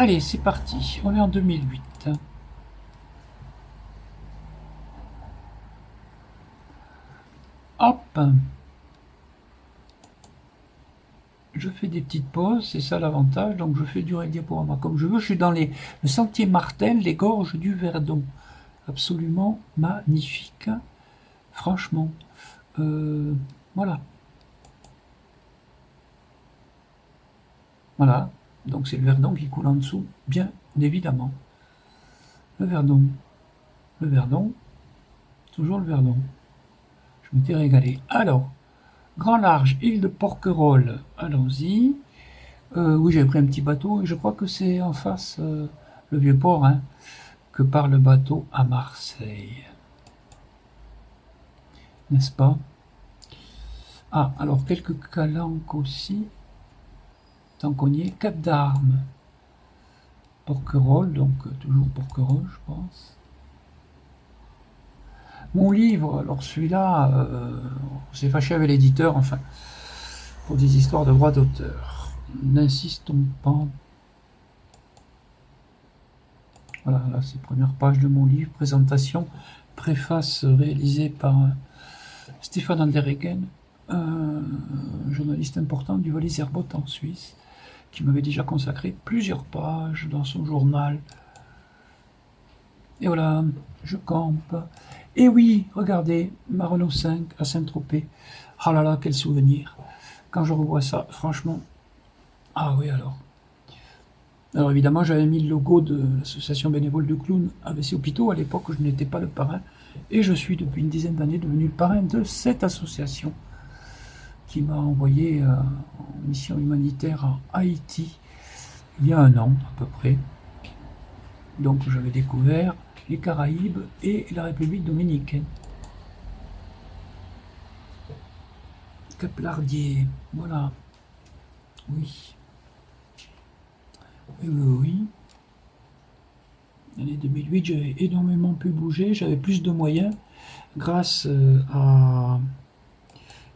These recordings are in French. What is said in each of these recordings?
Allez, c'est parti. On est en 2008. Hop. Je fais des petites pauses, c'est ça l'avantage. Donc je fais durer le diaporama comme je veux. Je suis dans le sentier Martel, les gorges du Verdon. Absolument magnifique. Franchement. Voilà. Voilà. Donc c'est le Verdon qui coule en dessous, bien évidemment. Le Verdon. Le Verdon. Toujours le Verdon. Je m'étais régalé. Alors, grand large, île de Porquerolles. Allons-y. Oui, j'ai pris un petit bateau et je crois que c'est en face le vieux port hein, que part le bateau à Marseille. N'est-ce pas? Ah, alors quelques calanques aussi. Tant qu'on y est, Cap d'Armes. Porquerolles, donc toujours Porquerolles, je pense. Mon livre, alors celui-là, on s'est fâché avec l'éditeur, enfin, pour des histoires de droits d'auteur. N'insistons pas. Voilà, là c'est première page de mon livre, présentation, préface réalisée par Stéphane Anderegen, un journaliste important du Valais-Herbot en Suisse, qui m'avait déjà consacré plusieurs pages dans son journal. Et voilà, je campe. Et oui, regardez, ma Renault 5 à Saint-Tropez. Ah là là, quel souvenir. Quand je revois ça, franchement, ah oui alors. Alors évidemment, j'avais mis le logo de l'association bénévole de clowns AVC Hôpitaux. À l'époque, je n'étais pas le parrain. Et je suis depuis une dizaine d'années devenu le parrain de cette association qui m'a envoyé en mission humanitaire à Haïti il y a un an à peu près. Donc j'avais découvert les Caraïbes et la République dominicaine. Cap-Lardier, voilà. Oui. Oui. L'année 2008, j'avais énormément pu bouger, j'avais plus de moyens grâce à...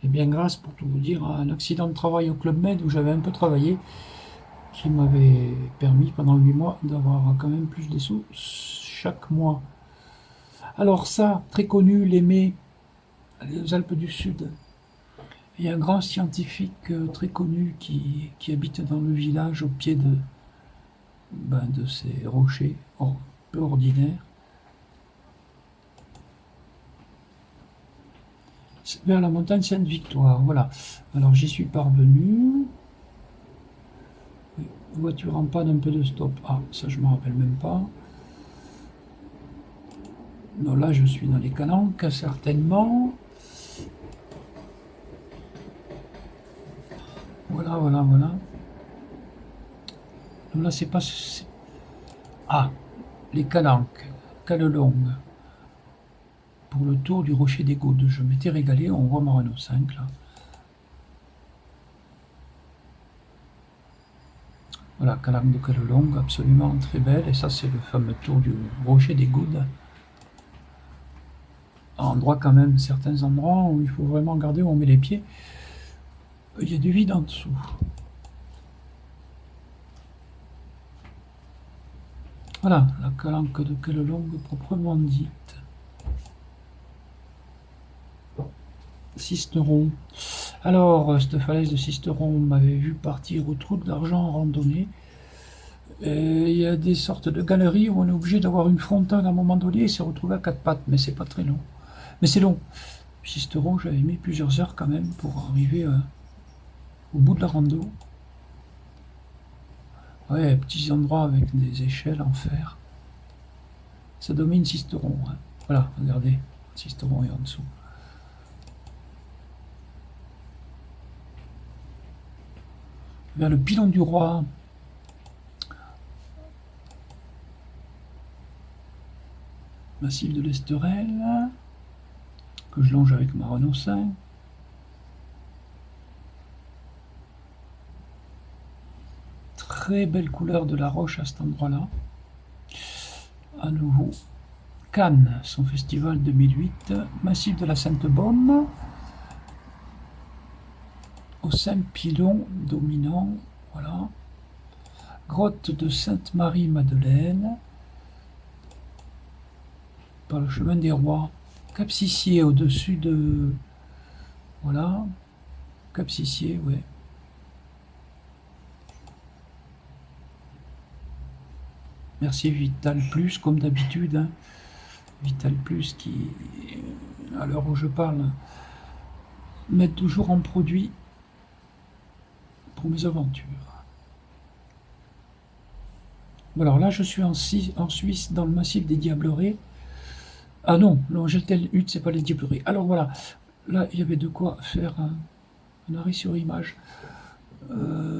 Eh bien, grâce, pour tout vous dire, à un accident de travail au Club Med où j'avais un peu travaillé, qui m'avait permis pendant 8 mois d'avoir quand même plus de sous chaque mois. Alors ça, très connu, l'Aimé, les Alpes du Sud. Il y a un grand scientifique très connu qui habite dans le village au pied de ces rochers peu ordinaires. Vers la montagne Sainte-Victoire, voilà. Alors j'y suis parvenu. Voiture en panne, un peu de stop. Ah, ça je me rappelle même pas. Non, là je suis dans les calanques, certainement. Voilà, voilà, voilà. Non, là c'est pas... Ah, les calanques, Calelongue. Pour le tour du rocher des Gaudes. Je m'étais régalé, on voit ma Renault 5 là. Voilà, Calanque de Calelongue, absolument très belle. Et ça c'est le fameux tour du rocher des Gaudes. Endroit quand même, certains endroits où il faut vraiment regarder où on met les pieds. Il y a du vide en dessous. Voilà, la Calanque de Calelongue proprement dite. Sisteron. Alors, cette falaise de Sisteron m'avait vu partir au trou de l'argent en randonnée. Et il y a des sortes de galeries où on est obligé d'avoir une frontale à un moment donné et se retrouver à 4 pattes, mais c'est pas très long. Mais c'est long. Sisteron, j'avais mis plusieurs heures quand même pour arriver au bout de la rando. Ouais, petits endroits avec des échelles en fer. Ça domine Sisteron. Hein. Voilà, regardez, Sisteron est en dessous. Vers le pilon du roi. Massif de l'Esterel, que je longe avec ma Renault 5. Très belle couleur de la roche à cet endroit-là. À nouveau, Cannes, son festival 2008, Massif de la Sainte-Bonne, au Saint-Pilon dominant, voilà. Grotte de Sainte-Marie-Madeleine, par le chemin des rois. Cap Sissier au-dessus de... Voilà. Cap Sissier, ouais. Merci Vital Plus, comme d'habitude. Hein. Vital Plus qui, à l'heure où je parle, met toujours en produit pour mes aventures. Alors là, je suis en Suisse, dans le massif des Diablerets. Ah non, Geltel-Hutte, c'est pas les Diablerets. Alors voilà, là, il y avait de quoi faire un arrêt sur image.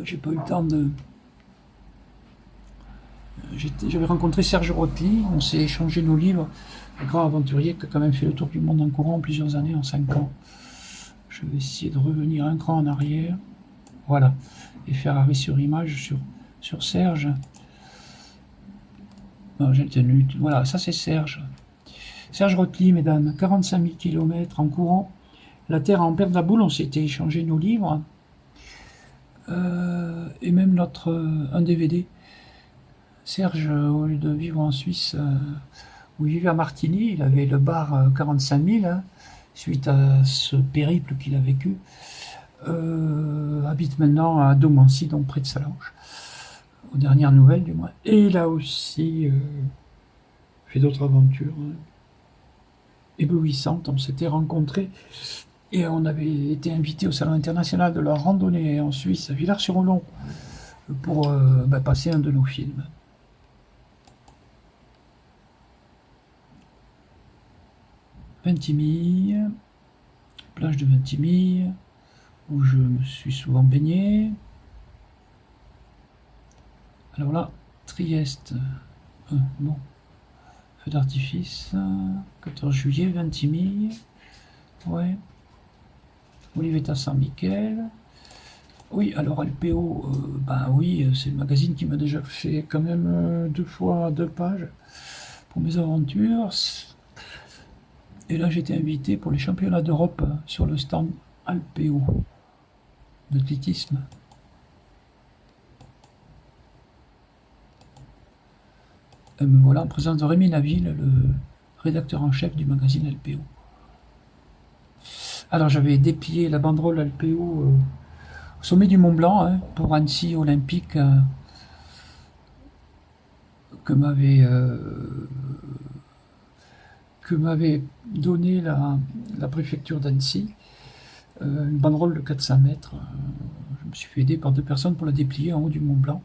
J'ai pas eu le temps de... J'avais rencontré Serge Rotli, on s'est échangé nos livres. Un grand aventurier qui a quand même fait le tour du monde en courant en plusieurs années, en 5 ans. Je vais essayer de revenir un cran en arrière. Voilà. Et faire arrêt sur image sur Serge. Non, j'ai tenu. Voilà, ça c'est Serge. Serge Rotli, mesdames, 45 000 km en courant. La Terre en perte la boule, on s'était échangé nos livres. Et même un DVD. Serge, au lieu de vivre en Suisse, où il vivait à Martigny, il avait le bar 45 000, hein, suite à ce périple qu'il a vécu. Habite maintenant à Domancy, donc près de Salange, aux dernières nouvelles du moins. Et il a aussi fait d'autres aventures éblouissantes. On s'était rencontrés et on avait été invités au Salon international de la randonnée en Suisse, à Villars-sur-Olon, pour passer un de nos films. Ventimille, plage de Ventimille, où je me suis souvent baigné. Alors là, Trieste, bon, feu d'artifice, 14 juillet, Ventimille, ouais, Olivetta Saint-Michel. Oui, alors Alpéo, oui, c'est le magazine qui m'a déjà fait quand même 2 fois 2 pages pour mes aventures. Et là, j'étais invité pour les championnats d'Europe sur le stand Alpéo d'athlétisme. Me voilà en présence de Rémi Naville, le rédacteur en chef du magazine Alpéo. Alors, j'avais déplié la banderole Alpéo au sommet du Mont Blanc, hein, pour Annecy Olympique, que m'avait donné la préfecture d'Annecy, une banderole de 400 mètres. Je me suis fait aider par 2 personnes pour la déplier en haut du Mont Blanc,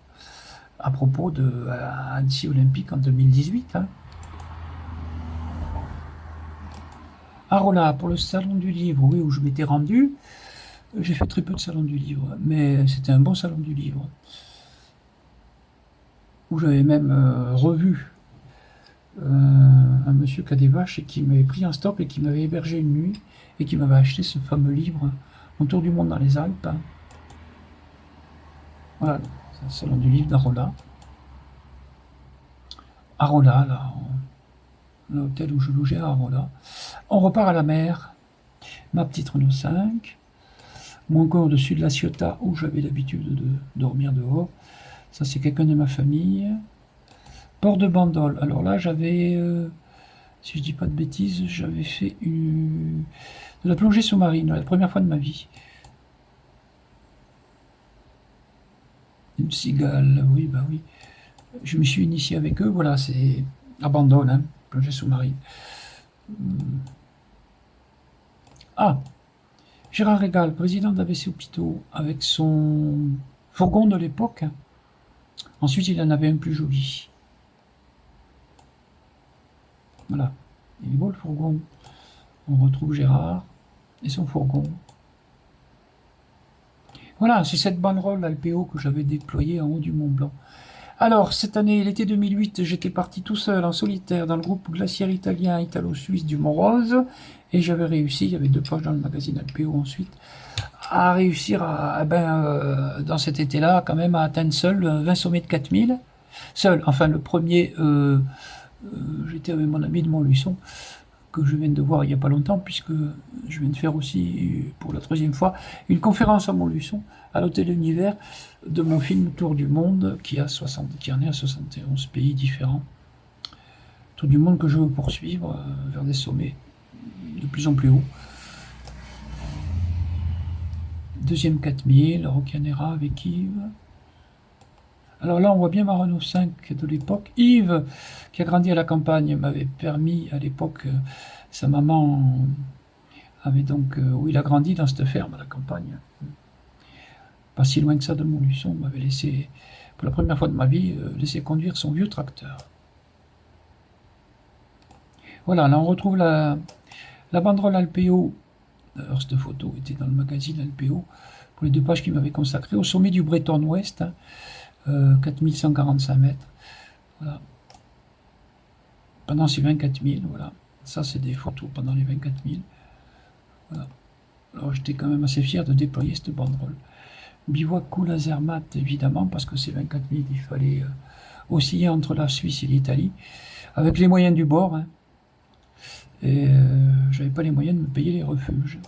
à propos de Annecy Olympique en 2018. Hein. Arola, pour le salon du livre, oui, où je m'étais rendu. J'ai fait très peu de salon du livre, mais c'était un bon salon du livre, où j'avais même revu un monsieur qui a des vaches et qui m'avait pris en stop et qui m'avait hébergé une nuit et qui m'avait acheté ce fameux livre, Mon tour du monde dans les Alpes. Hein. Voilà, c'est le salon du livre d'Arola. Arola, là, l'hôtel où je logeais à Arola. On repart à la mer, ma petite Renault 5, mon coin au-dessus de la Ciotat où j'avais l'habitude de dormir dehors. Ça, c'est quelqu'un de ma famille. Port de Bandol. Alors là, j'avais, si je dis pas de bêtises, j'avais fait de la plongée sous-marine, la première fois de ma vie. Une cigale, oui, bah oui. Je me suis initié avec eux, voilà, c'est à Bandol, hein, plongée sous-marine. Ah, Gérard Régal, président d'AVC Hôpitaux, avec son fourgon de l'époque. Ensuite, il en avait un plus joli. Voilà, il est beau le fourgon. On retrouve Gérard et son fourgon. Voilà, c'est cette banderole Alpéo que j'avais déployée en haut du Mont Blanc. Alors, cette année, l'été 2008, j'étais parti tout seul, en solitaire, dans le groupe glaciaire italien italo-suisse du Mont-Rose, et j'avais réussi, il y avait 2 pages dans le magazine Alpéo ensuite, à réussir dans cet été-là, quand même, à atteindre seul 20 sommets de 4000. Seul, enfin, le premier, j'étais avec mon ami de Montluçon, que je viens de voir il n'y a pas longtemps, puisque je viens de faire aussi, pour la 3e fois, une conférence à Montluçon, à l'Hôtel Univers, de mon film Tour du Monde, qui en est à 71 pays différents. Tour du Monde que je veux poursuivre vers des sommets de plus en plus hauts. Deuxième 4000, Roccanera avec Yves. Alors là, on voit bien ma Renault 5 de l'époque. Yves, qui a grandi à la campagne, m'avait permis à l'époque, sa maman avait donc, où il a grandi dans cette ferme à la campagne, pas si loin que ça de Montluçon, m'avait laissé, pour la première fois de ma vie, laisser conduire son vieux tracteur. Voilà, là on retrouve la banderole Alpéo. D'ailleurs, cette photo était dans le magazine Alpéo, pour les 2 pages qu'il m'avait consacrées, au sommet du Breton Ouest, 4145 mètres. Voilà. Pendant ces 24 000, voilà. Ça, c'est des photos pendant les 24 000. Voilà. Alors, j'étais quand même assez fier de déployer cette banderole. Bivouac cool à Zermatt, évidemment, parce que ces 24 000, il fallait osciller entre la Suisse et l'Italie, avec les moyens du bord. Hein. Et j'avais pas les moyens de me payer les refuges.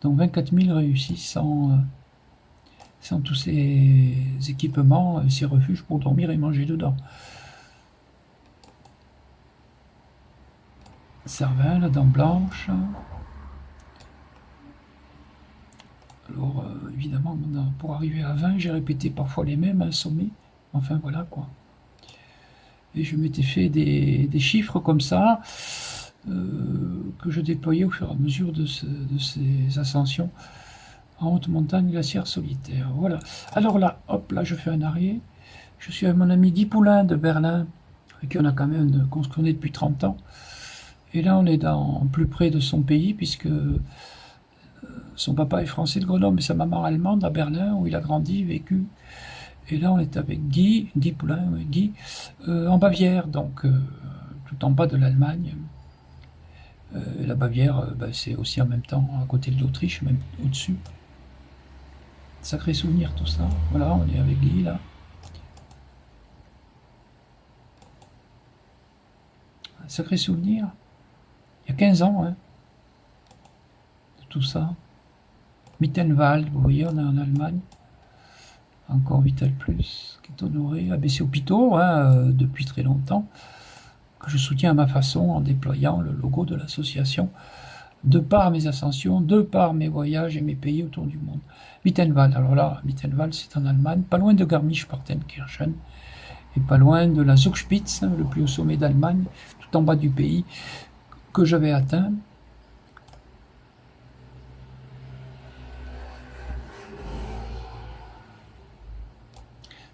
Donc 24 000 réussis sans tous ces équipements, ces refuges pour dormir et manger dedans. Cervin, la dent blanche. Alors évidemment, pour arriver à 20, j'ai répété parfois les mêmes à un sommet. Enfin voilà quoi. Et je m'étais fait des chiffres comme ça, que je déployais au fur et à mesure de ces ascensions en haute montagne glaciaire solitaire. Voilà. Alors là, hop, là je fais un arrêt. Je suis avec mon ami Guy Poulain de Berlin, avec qui on a quand même, qu'on se connaît depuis 30 ans. Et là on est plus près de son pays, puisque son papa est français de Grenoble et sa maman allemande à Berlin, où il a grandi, vécu. Et là on est avec Guy Poulain, Guy, en Bavière, donc tout en bas de l'Allemagne. La Bavière, c'est aussi en même temps à côté de l'Autriche, même au-dessus. Sacré souvenir tout ça. Voilà, on est avec Guy là. Sacré souvenir. Il y a 15 ans, hein, de tout ça. Mittenwald, vous voyez, on est en Allemagne. Encore Vital Plus, qui est honoré, ABC Hôpitaux, hein, depuis très longtemps, que je soutiens à ma façon en déployant le logo de l'association, de par mes ascensions, de par mes voyages et mes pays autour du monde. Mittenwald, alors là, Mittenwald c'est en Allemagne, pas loin de Garmisch-Partenkirchen, et pas loin de la Zugspitze, le plus haut sommet d'Allemagne, tout en bas du pays, que j'avais atteint.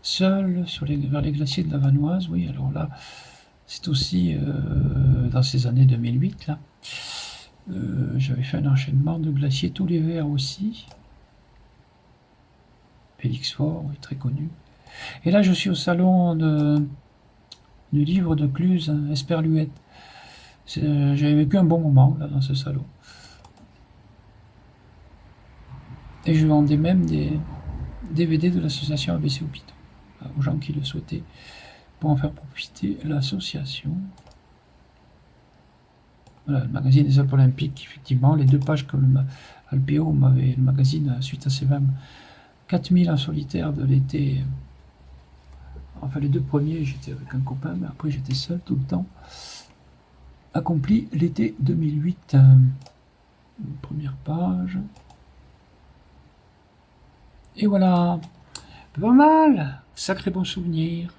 Seul vers les glaciers de la Vanoise, oui, alors là, c'est aussi dans ces années 2008, là, j'avais fait un enchaînement de glaciers tout l'hiver aussi. Félix Faure, oui, très connu. Et là, je suis au salon du livre de Cluse, hein, Esperluette. J'avais vécu un bon moment là dans ce salon. Et je vendais même des DVD de l'association ABC Hôpitaux aux gens qui le souhaitaient, pour en faire profiter l'association. Voilà, le magazine des Alpes Olympiques, effectivement, les 2 pages que le magazine, suite à ses 24 000 en solitaire de l'été, enfin les 2 premiers, j'étais avec un copain, mais après j'étais seul tout le temps, accompli l'été 2008. Première page. Et voilà, pas mal, sacré bon souvenir.